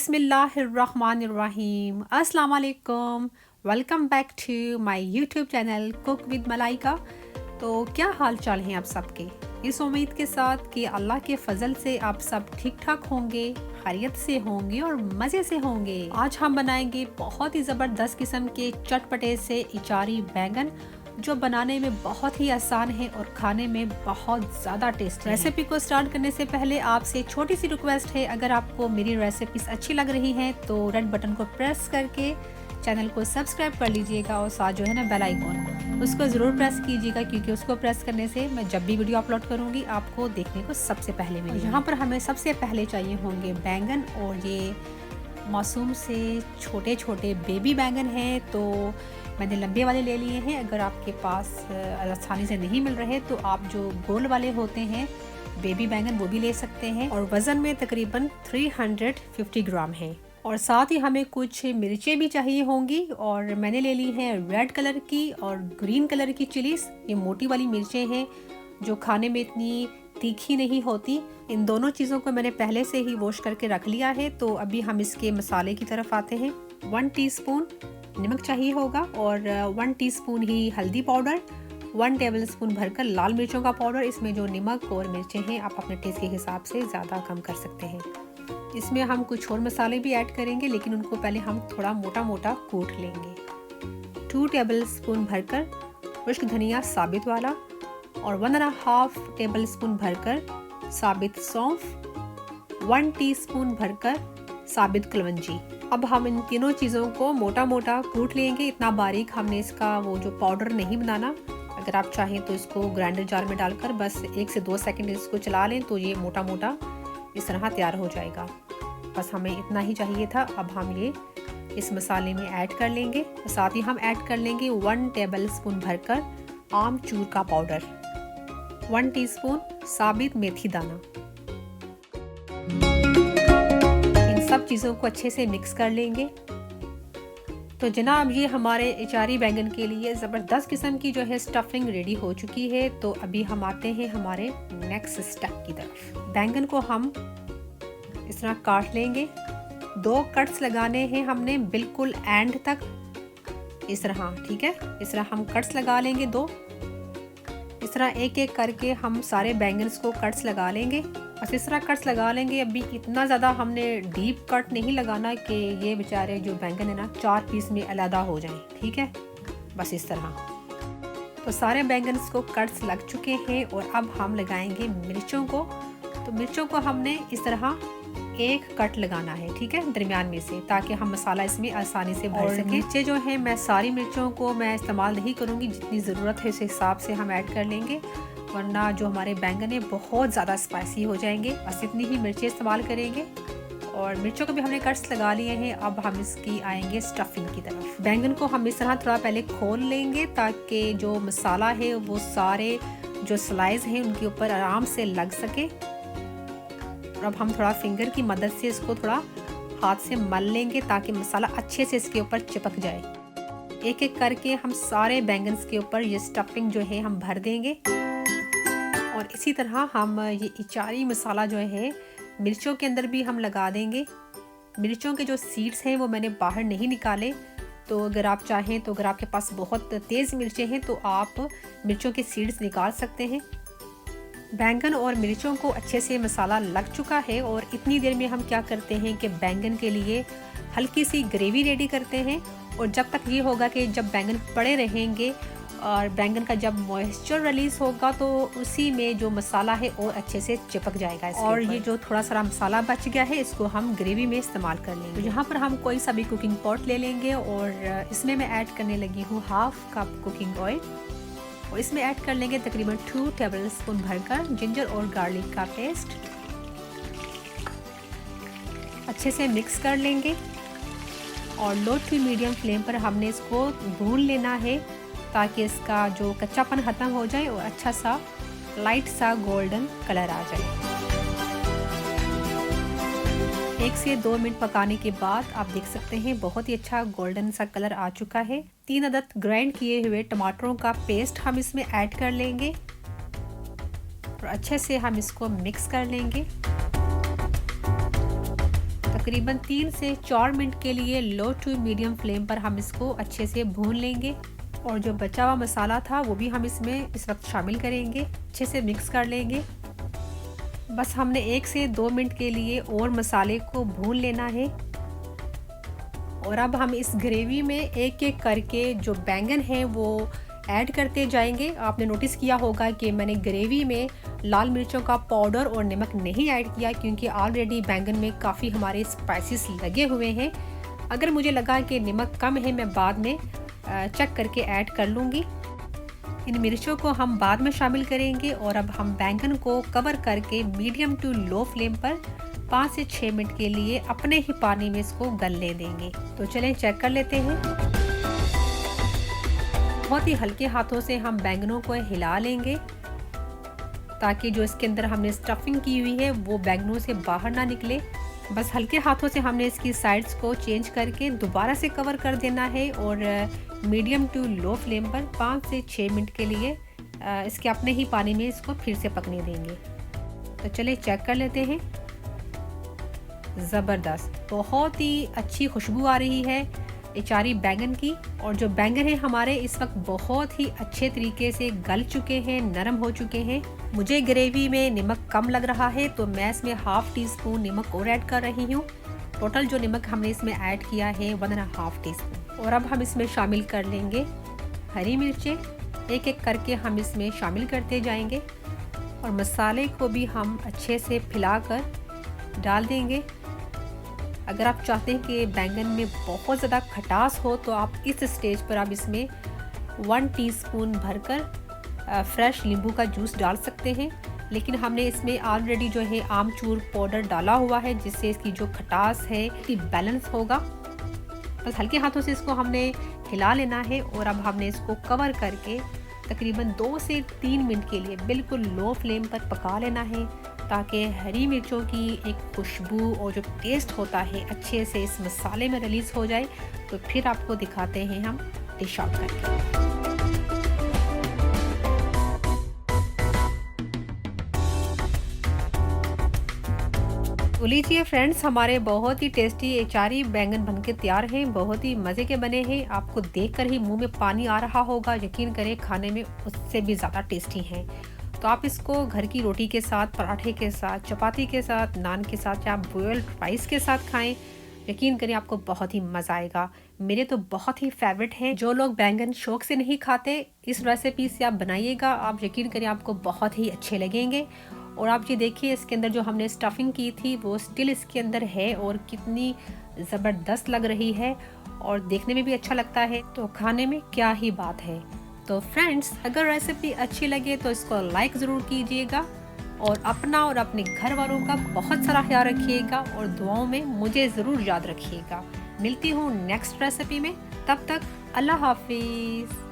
बिस्मिल्लाहिर्रहमानिर्रहीम। अस्सलाम वालेकुम। Welcome back to my YouTube channel cook with Malaika. तो क्या हाल चाल हैं आप सबके? इस उम्मीद के साथ कि अल्लाह के फजल से आप सब ठीक ठाक होंगे, खैरियत से होंगे और मज़े से होंगे। आज हम बनाएंगे बहुत ही ज़बरदस्त किस्म के चटपटे से इचारी बैंगन, जो बनाने में बहुत ही आसान है और खाने में बहुत ज़्यादा टेस्टी है। रेसिपी को स्टार्ट करने से पहले आपसे छोटी सी रिक्वेस्ट है, अगर आपको मेरी रेसिपीज अच्छी लग रही हैं तो रेड बटन को प्रेस करके चैनल को सब्सक्राइब कर लीजिएगा और साथ जो है ना बेल आइकॉन उसको ज़रूर प्रेस कीजिएगा, क्योंकि उसको प्रेस करने से मैं जब भी वीडियो अपलोड करूँगी आपको देखने को सबसे पहले मिलेगा। यहाँ पर हमें सबसे पहले चाहिए होंगे बैंगन, और ये मासूम से छोटे छोटे बेबी बैंगन हैं, तो मैंने लंबे वाले ले लिए हैं। अगर आपके पास आसानी से नहीं मिल रहे तो आप जो गोल वाले होते हैं बेबी बैंगन वो भी ले सकते हैं, और वज़न में तकरीबन 350 ग्राम है। और साथ ही हमें कुछ मिर्चें भी चाहिए होंगी, और मैंने ले ली हैं रेड कलर की और ग्रीन कलर की चिलीज। ये मोटी वाली मिर्चें हैं जो खाने में इतनी तीखी नहीं होती। इन दोनों चीज़ों को मैंने पहले से ही वॉश करके रख लिया है। तो अभी हम इसके मसाले की तरफ आते हैं। 1 टीस्पून नमक चाहिए होगा, और 1 टीस्पून ही हल्दी पाउडर, 1 टेबलस्पून भरकर लाल मिर्चों का पाउडर। इसमें जो नमक और मिर्चें हैं आप अपने टेस्ट के हिसाब से ज़्यादा कम कर सकते हैं। इसमें हम कुछ और मसाले भी ऐड करेंगे, लेकिन उनको पहले हम थोड़ा मोटा मोटा कूट लेंगे। 2 टेबलस्पून भरकर खुश्क धनिया साबित वाला, और 1.5 टेबलस्पून भरकर साबित सौंफ, 1 टीस्पून भरकर साबित कलवंजी। अब हम इन तीनों चीज़ों को मोटा मोटा कूट लेंगे। इतना बारीक हमने इसका वो जो पाउडर नहीं बनाना। अगर आप चाहें तो इसको ग्राइंडर जार में डालकर बस 1 से 2 सेकंड इसको चला लें तो ये मोटा मोटा इस तरह तैयार हो जाएगा। बस हमें इतना ही चाहिए था। अब हम ये इस मसाले में ऐड कर लेंगे। साथ ही हम ऐड कर लेंगे 1 टेबलस्पून भरकर आमचूर का पाउडर, 1 टीस्पून साबित मेथी दाना। सब चीज़ों को अच्छे से मिक्स कर लेंगे। तो जनाब ये हमारे इचारी बैंगन के लिए ज़बरदस्त किस्म की जो है स्टफिंग रेडी हो चुकी है। तो अभी हम आते हैं हमारे नेक्स्ट स्टेप की तरफ। बैंगन को हम इस तरह काट लेंगे। 2 कट्स लगाने हैं हमने बिल्कुल एंड तक, इस तरह, ठीक है। इस तरह हम कट्स लगा लेंगे 2। इस तरह एक एक करके हम सारे बैंगन्स को कट्स लगा लेंगे। बस इस तरह कट्स लगा लेंगे। अभी इतना ज़्यादा हमने डीप कट नहीं लगाना कि ये बेचारे जो बैंगन है ना 4 पीस में अलग हो जाएं, ठीक है। बस इस तरह। तो सारे बैंगन्स को कट्स लग चुके हैं, और अब हम लगाएंगे मिर्चों को। तो मिर्चों को हमने इस तरह एक कट लगाना है, ठीक है, दरमियान में से, ताकि हम मसाला इसमें आसानी से भर सकें। मिर्चें जो हैं मैं सारी मिर्चों को मैं इस्तेमाल नहीं करूँगी, जितनी ज़रूरत है उस हिसाब से हम ऐड कर लेंगे, वरना जो हमारे बैंगन है बहुत ज़्यादा स्पाइसी हो जाएंगे। बस इतनी ही मिर्चें इस्तेमाल करेंगे। और मिर्चों को भी हमने कट्स लगा लिए हैं। अब हम इसकी आएंगे स्टफिंग की तरफ। बैंगन को हम इस तरह थोड़ा पहले खोल लेंगे, ताकि जो मसाला है वो सारे जो स्लाइस हैं उनके ऊपर आराम से लग सके। और अब हम थोड़ा फिंगर की मदद से इसको थोड़ा हाथ से मल लेंगे, ताकि मसाला अच्छे से इसके ऊपर चिपक जाए। एक एक करके हम सारे बैंगन्स के ऊपर ये स्टफिंग जो है हम भर देंगे। और इसी तरह हम ये इचारी मसाला जो है मिर्चों के अंदर भी हम लगा देंगे। मिर्चों के जो सीड्स हैं वो मैंने बाहर नहीं निकाले। तो अगर आप चाहें तो अगर आपके पास बहुत तेज़ मिर्चें हैं तो आप मिर्चों के सीड्स निकाल सकते हैं। बैंगन और मिर्चों को अच्छे से मसाला लग चुका है, और इतनी देर में हम क्या करते हैं कि बैंगन के लिए हल्की सी ग्रेवी रेडी करते हैं। और जब तक ये होगा कि जब बैंगन पड़े रहेंगे और बैंगन का जब मॉइस्चर रिलीज़ होगा तो उसी में जो मसाला है और अच्छे से चिपक जाएगा। और ये जो थोड़ा सा मसाला बच गया है इसको हम ग्रेवी में इस्तेमाल कर लेंगे। तो यहाँ पर हम कोई सा भी कुकिंग पॉट ले लेंगे, और इसमें मैं ऐड करने लगी हूँ 1/2 कप कुकिंग ऑयल, और इसमें ऐड कर लेंगे तकरीबन 2 टेबलस्पून भरकर जिंजर और गार्लिक का पेस्ट। अच्छे से मिक्स कर लेंगे, और लो टू मीडियम फ्लेम पर हमने इसको भून लेना है, ताकि इसका जो कच्चापन ख़त्म हो जाए और अच्छा सा लाइट सा गोल्डन कलर आ जाए। 1 से 2 मिनट पकाने के बाद आप देख सकते हैं बहुत ही अच्छा गोल्डन सा कलर आ चुका है। 3 अदद ग्राइंड किए हुए टमाटरों का पेस्ट हम इसमें ऐड कर लेंगे, और अच्छे से हम इसको मिक्स कर लेंगे। तकरीबन 3 से 4 मिनट के लिए लो टू मीडियम फ्लेम पर हम इसको अच्छे से भून लेंगे। और जो बचा हुआ मसाला था वो भी हम इसमें इस वक्त शामिल करेंगे, अच्छे से मिक्स कर लेंगे। बस हमने 1 से 2 मिनट के लिए और मसाले को भून लेना है। और अब हम इस ग्रेवी में एक एक करके जो बैंगन है वो ऐड करते जाएंगे। आपने नोटिस किया होगा कि मैंने ग्रेवी में लाल मिर्चों का पाउडर और नमक नहीं ऐड किया, क्योंकि ऑलरेडी बैंगन में काफ़ी हमारे स्पाइसेस लगे हुए हैं। अगर मुझे लगा कि नमक कम है मैं बाद में चेक करके ऐड कर लूँगी। इन मिर्चों को हम बाद में शामिल करेंगे। और अब हम बैंगन को कवर करके मीडियम टू लो फ्लेम पर 5 से 6 मिनट के लिए अपने ही पानी में इसको गलने देंगे। तो चलें चेक कर लेते हैं। बहुत ही हल्के हाथों से हम बैंगनों को हिला लेंगे ताकि जो इसके अंदर हमने स्टफिंग की हुई है वो बैंगनों से बाहर ना निकले। बस हल्के हाथों से हमने इसकी साइड्स को चेंज करके दोबारा से कवर कर देना है और मीडियम टू लो फ्लेम पर 5 से 6 मिनट के लिए इसके अपने ही पानी में इसको फिर से पकने देंगे। तो चलिए चेक कर लेते हैं। ज़बरदस्त, बहुत ही अच्छी खुशबू आ रही है अचारी बैंगन की। और जो बैंगन है हमारे इस वक्त बहुत ही अच्छे तरीके से गल चुके हैं, नरम हो चुके हैं। मुझे ग्रेवी में नमक कम लग रहा है तो मैं इसमें ½ टीस्पून नमक और ऐड कर रही हूँ। टोटल जो नमक हमने इसमें ऐड किया है 1½ टीस्पून। और अब हम इसमें शामिल कर लेंगे हरी मिर्चें, एक एक करके हम इसमें शामिल करते जाएंगे। और मसाले को भी हम अच्छे से फैलाकर डाल देंगे। अगर आप चाहते हैं कि बैंगन में बहुत ज़्यादा खटास हो तो आप इस स्टेज पर आप इसमें 1 टीस्पून भरकर फ्रेश नींबू का जूस डाल सकते हैं। लेकिन हमने इसमें ऑलरेडी जो है आमचूर पाउडर डाला हुआ है जिससे इसकी जो खटास है बैलेंस होगा। बस हल्के हाथों से इसको हमने हिला लेना है। और अब हमने इसको कवर करके तकरीबन 2 से 3 मिनट के लिए बिल्कुल लो फ्लेम पर पका लेना है ताकि हरी मिर्चों की एक खुशबू और जो टेस्ट होता है अच्छे से इस मसाले में रिलीज़ हो जाए। तो फिर आपको दिखाते हैं हम डिश आउट करके। तो लीजिए फ्रेंड्स, हमारे बहुत ही टेस्टी अचारी बैंगन बनके तैयार हैं। बहुत ही मज़े के बने हैं। आपको देखकर ही मुंह में पानी आ रहा होगा। यकीन करें खाने में उससे भी ज़्यादा टेस्टी हैं। तो आप इसको घर की रोटी के साथ, पराठे के साथ, चपाती के साथ, नान के साथ या बॉइल्ड राइस के साथ खाएं। यकीन करें आपको बहुत ही मज़ा आएगा। मेरे तो बहुत ही फेवरेट हैं। जो लोग बैंगन शौक से नहीं खाते इस रेसिपी से आप बनाइएगा, आप यकीन करें आपको बहुत ही अच्छे लगेंगे। और आप ये देखिए इसके अंदर जो हमने स्टफिंग की थी वो स्टिल इसके अंदर है और कितनी ज़बरदस्त लग रही है और देखने में भी अच्छा लगता है, तो खाने में क्या ही बात है। तो फ्रेंड्स, अगर रेसिपी अच्छी लगे तो इसको लाइक ज़रूर कीजिएगा और अपना और अपने घर वालों का बहुत सारा ख्याल रखिएगा और दुआओं में मुझे ज़रूर याद रखिएगा। मिलती हूँ नेक्स्ट रेसिपी में, तब तक अल्लाह हाफिज़।